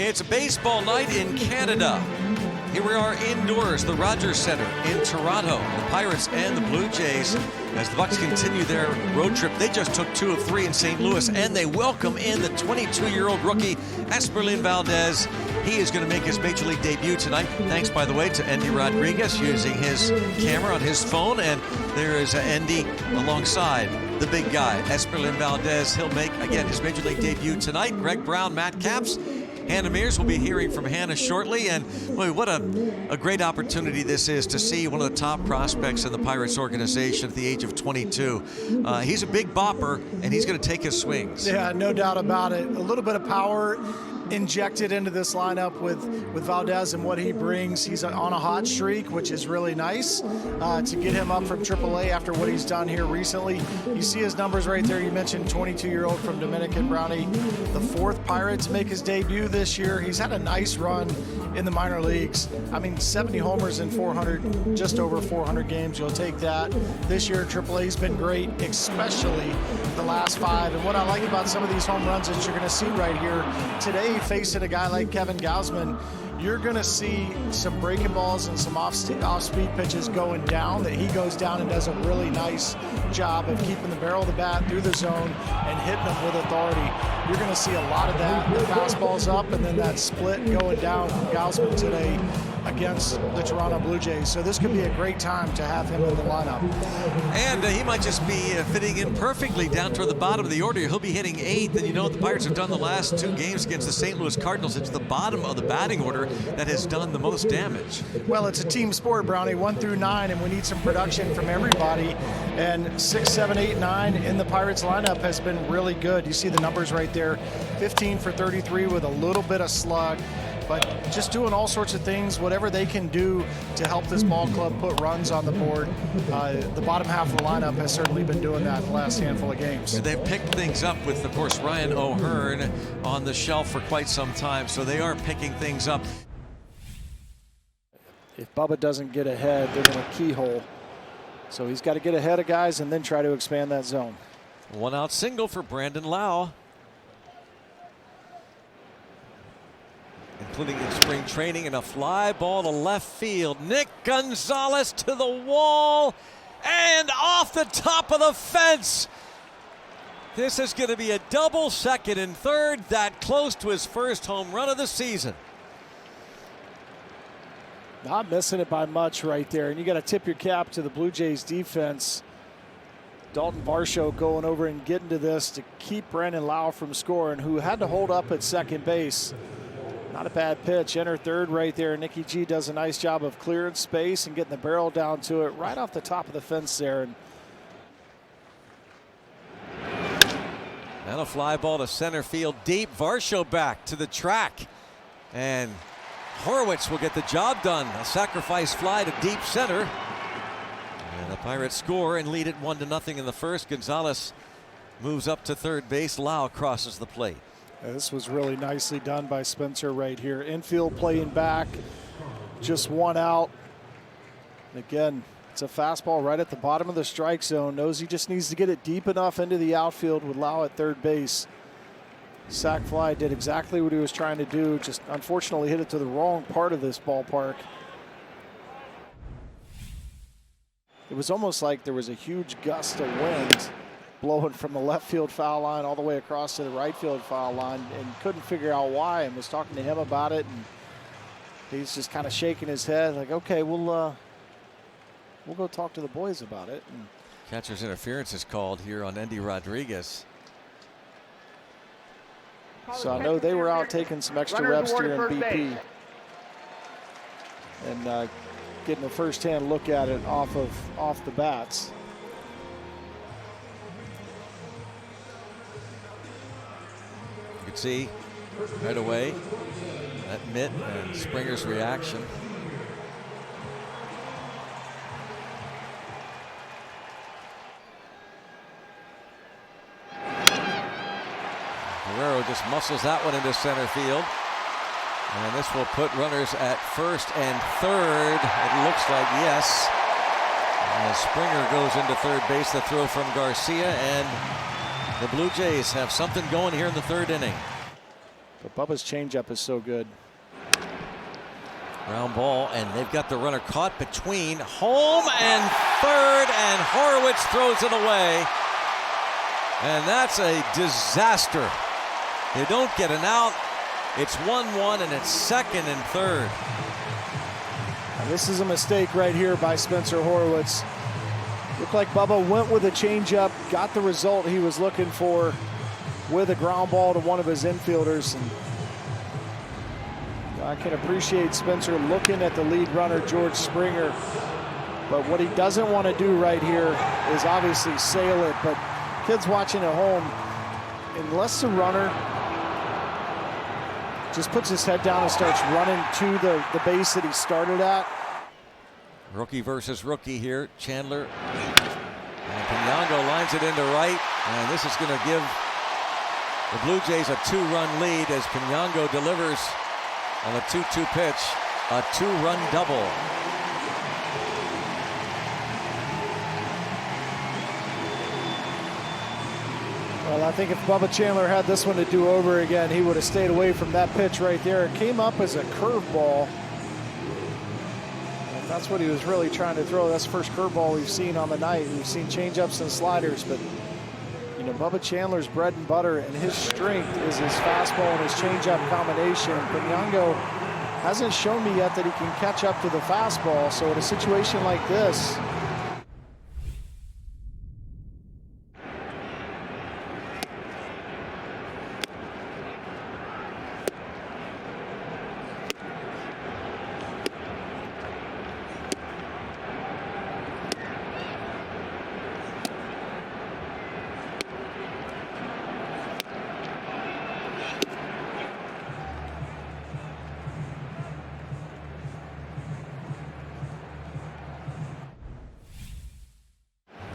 It's a baseball night in Canada. Here we are indoors, the Rogers Center in Toronto. The Pirates and the Blue Jays, as the Bucks continue their road trip. They just took 2 of 3 in St. Louis, and they welcome in the 22-year-old rookie, Esperlin Valdez. He is going to make his Major League debut tonight. Thanks, by the way, to Endy Rodriguez using his camera on his phone. And there is Endy alongside the big guy, Esperlin Valdez. He'll make, again, his Major League debut tonight. Greg Brown, Matt Capps, Hannah Mears. We'll be hearing from Hannah shortly. And boy, what a great opportunity this is to see one of the top prospects in the Pirates organization at the age of 22. He's a big bopper, and he's going to take his swings. Yeah, no doubt about it. A little bit of power injected into this lineup with Valdez and what he brings. He's on a hot streak, which is really nice to get him up from AAA after what he's done here recently. You see his numbers right there. You mentioned 22-year-old from Dominican Brownie, the 4th Pirate to make his debut this year. He's had a nice run in the minor leagues. I mean, 70 homers in 400, just over 400 games. You'll take that. This year, AAA's been great, especially the last 5. And what I like about some of these home runs that you're going to see right here today, facing a guy like Kevin Gausman, you're going to see some breaking balls and some off-speed pitches going down that he goes down and does a really nice job of keeping the barrel of the bat through the zone and hitting them with authority. You're going to see a lot of that. The fastball's up and then that split going down from Gausman today against the Toronto Blue Jays. So this could be a great time to have him in the lineup. And he might just be fitting in perfectly down toward the bottom of the order. He'll be hitting 8th, and you know what the Pirates have done the last 2 games against the St. Louis Cardinals. It's the bottom of the batting order that has done the most damage. Well, it's a team sport, Brownie, 1 through 9, and we need some production from everybody. And 6, 7, 8, 9 in the Pirates lineup has been really good. You see the numbers right there, 15 for 33 with a little bit of slug. But just doing all sorts of things, whatever they can do to help this ball club put runs on the board. The bottom half of the lineup has certainly been doing that the last handful of games. They've picked things up with, of course, Ryan O'Hearn on the shelf for quite some time, so they are picking things up. If Bubba doesn't get ahead, they're going to keyhole. So he's got to get ahead of guys and then try to expand that zone. 1-out single for Brandon Lau, including in spring training, and a fly ball to left field. Nick Gonzalez to the wall and off the top of the fence. This is going to be a double, second and third, that close to his first home run of the season. Not missing it by much right there, and you got to tip your cap to the Blue Jays defense. Dalton Varsho going over and getting to this to keep Brandon Lau from scoring, who had to hold up at second base. Not a bad pitch. Enter third right there. Nicky G does a nice job of clearing space and getting the barrel down to it right off the top of the fence there. And a fly ball to center field deep. Varsho back to the track. And Horwitz will get the job done. A sacrifice fly to deep center. And the Pirates score and lead it 1-0 in the first. Gonzalez moves up to third base. Lau crosses the plate. This was really nicely done by Spencer right here. Infield playing back, just 1 out. Again, it's a fastball right at the bottom of the strike zone. Knows he just needs to get it deep enough into the outfield with Lau at third base. Sac fly did exactly what he was trying to do, just unfortunately hit it to the wrong part of this ballpark. It was almost like there was a huge gust of wind blowing from the left field foul line all the way across to the right field foul line, and couldn't figure out why, and was talking to him about it, and he's just kind of shaking his head like, okay, we'll go talk to the boys about it. And catcher's interference is called here on Endy Rodriguez. So I know they were out taking some extra reps during BP and getting a first-hand look at it off the bats. You could see right away that mitt and Springer's reaction. Guerrero just muscles that one into center field. And this will put runners at first and third. It looks like, yes. As Springer goes into third base, the throw from Garcia, and the Blue Jays have something going here in the third inning. But Bubba's changeup is so good. Ground ball, and they've got the runner caught between home and third, and Horowitz throws it away. And that's a disaster. They don't get an out. It's 1-1, and it's second and third. And this is a mistake right here by Spencer Horowitz. Looked like Bubba went with a changeup, got the result he was looking for with a ground ball to one of his infielders. And I can appreciate Spencer looking at the lead runner, George Springer. But what he doesn't want to do right here is obviously sail it. But kids watching at home, unless the runner just puts his head down and starts running to the base that he started at. Rookie versus rookie here. Chandler. And Pinyango lines it into right. And this is going to give the Blue Jays a 2-run lead as Pinyango delivers on a 2-2 pitch. A 2-run double. Well, I think if Bubba Chandler had this one to do over again, he would have stayed away from that pitch right there. It came up as a curveball. And that's what he was really trying to throw. That's the first curveball we've seen on the night. We've seen changeups and sliders, but you know, Bubba Chandler's bread and butter and his strength is his fastball and his changeup combination. Pinyango hasn't shown me yet that he can catch up to the fastball. So in a situation like this,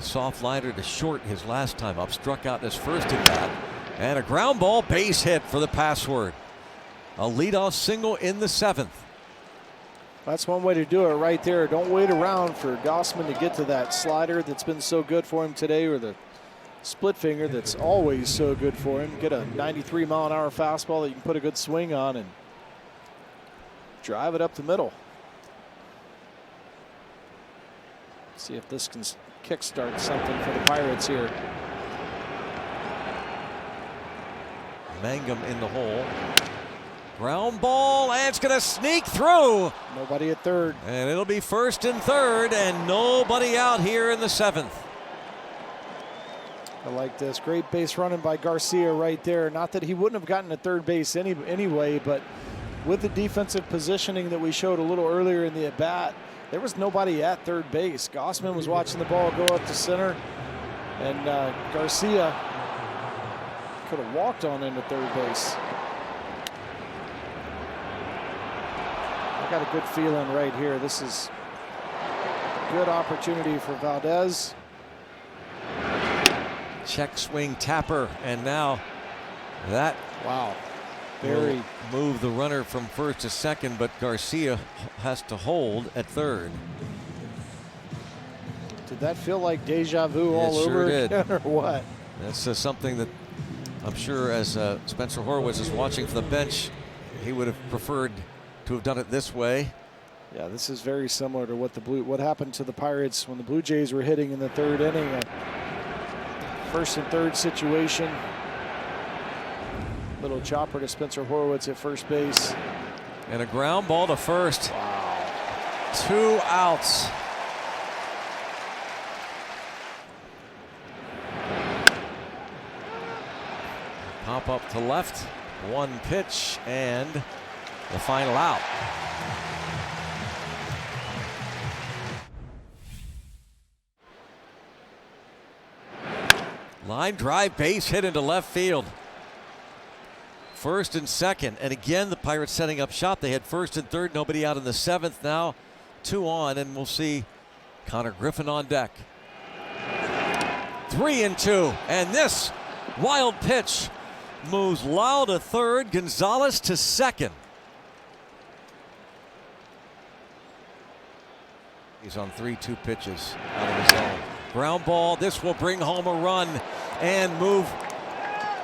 soft liner to short his last time up, struck out in his first at bat, and a ground ball base hit for the password. A leadoff single in the 7th. that's one way to do it right there. Don't wait around for Gossman to get to that slider that's been so good for him today, or the split finger that's always so good for him. Get a 93-mile-an-hour fastball that you can put a good swing on and drive it up the middle. See if this can kickstart something for the Pirates here. Mangum in the hole. Ground ball, and it's going to sneak through. Nobody at third. And it'll be first and third, and nobody out here in the 7th. I like this. Great base running by Garcia right there. Not that he wouldn't have gotten to third base anyway, but with the defensive positioning that we showed a little earlier in the at-bat, there was nobody at third base. Gossman was watching the ball go up to center, and Garcia could have walked on into third base. I got a good feeling right here. This is a good opportunity for Valdez. Check swing tapper, and now that Very move the runner from first to second, but Garcia has to hold at third. Did that feel like deja vu all sure over did. again, or what? That's something that I'm sure, as Spencer Horowitz is watching from the bench, he would have preferred to have done it this way. Yeah, this is very similar to what happened to the Pirates when the Blue Jays were hitting in the third inning. A first and third situation. Little chopper to Spencer Horowitz at first base. And a ground ball to first. Wow. 2 outs. Pop up to left. 1 pitch and the final out. Line drive, base hit into left field. First and second, and again the Pirates setting up shop. They had first and third, nobody out in the 7th. Now 2 on, and we'll see Connor Griffin on deck. 3-2, and this wild pitch moves Lau to third, Gonzalez to second. He's on 3-2 pitches out of his zone. Ground ball, this will bring home a run and move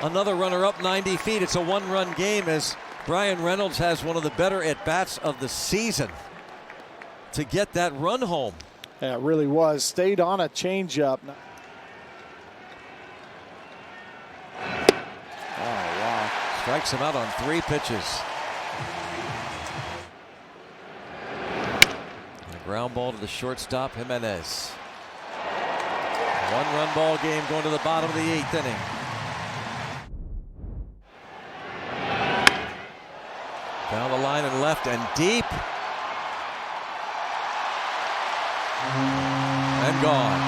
another runner up 90 feet. It's a one-run game as Brian Reynolds has one of the better at-bats of the season to get that run home. Yeah, it really was. Stayed on a changeup. Oh, wow. Strikes him out on 3 pitches. And a ground ball to the shortstop, Jimenez. One-run ball game going to the bottom of the 8th inning. Down the line and left and deep. And gone.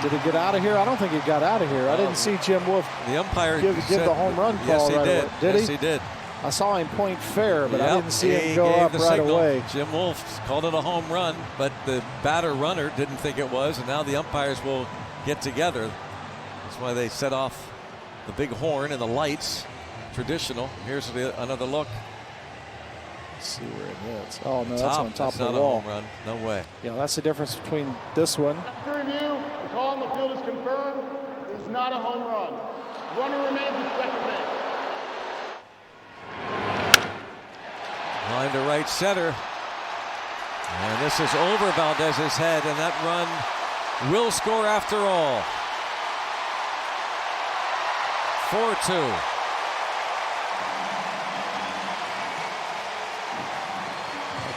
Did it get out of here? I don't think it got out of here. I didn't see Jim Wolf the umpire give the home run call. Yes, he right did. away. Did yes, he? he did. I saw him point fair, but I didn't see him He go gave up the right signal. away. Jim Wolf called it a home run, but the batter runner didn't think it was, and now the umpires will get together. That's why they set off the big horn and the lights. Traditional. Here's another look. Let's see where it hits. Oh, no, that's Top. on top That's of the not wall. a home run. No way. Yeah, that's the difference between this one. After review, the call on the field is confirmed. It is not a home run. Runner remains at second base. Line to right center. And this is over Valdez's head, and that run will score after all. 4-2.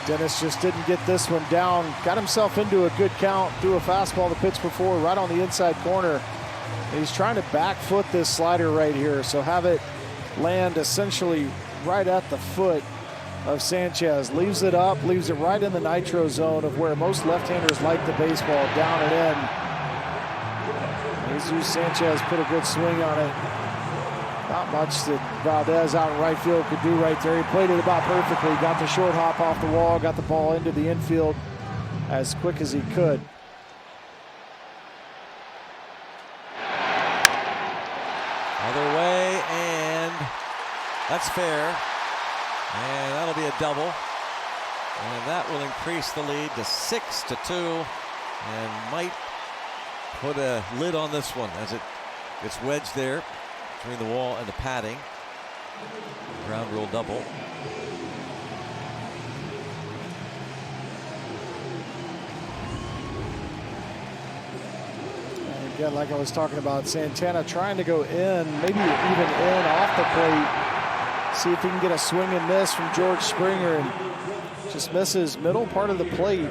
Dennis just didn't get this one down. Got himself into a good count. Threw a fastball to pitch before, right on the inside corner. And he's trying to back foot this slider right here, so have it land essentially right at the foot of Sanchez. Leaves it up, leaves it right in the nitro zone of where most left-handers like the baseball, down and in. Jesus Sanchez put a good swing on it. Not much that Valdez out in right field could do right there. He played it about perfectly. Got the short hop off the wall, got the ball into the infield as quick as he could. Other way, and that's fair. And that'll be a double. And that will increase the lead to 6-2 and might put a lid on this one as it gets wedged there between the wall and the padding. Ground rule double. And again, like I was talking about, Santana trying to go in, maybe even in off the plate. See if he can get a swing and miss from George Springer, and just misses middle part of the plate.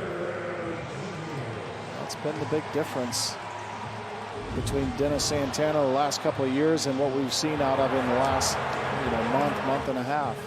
That's been the big difference between Dennis Santana the last couple of years and what we've seen out of him the last month and a half.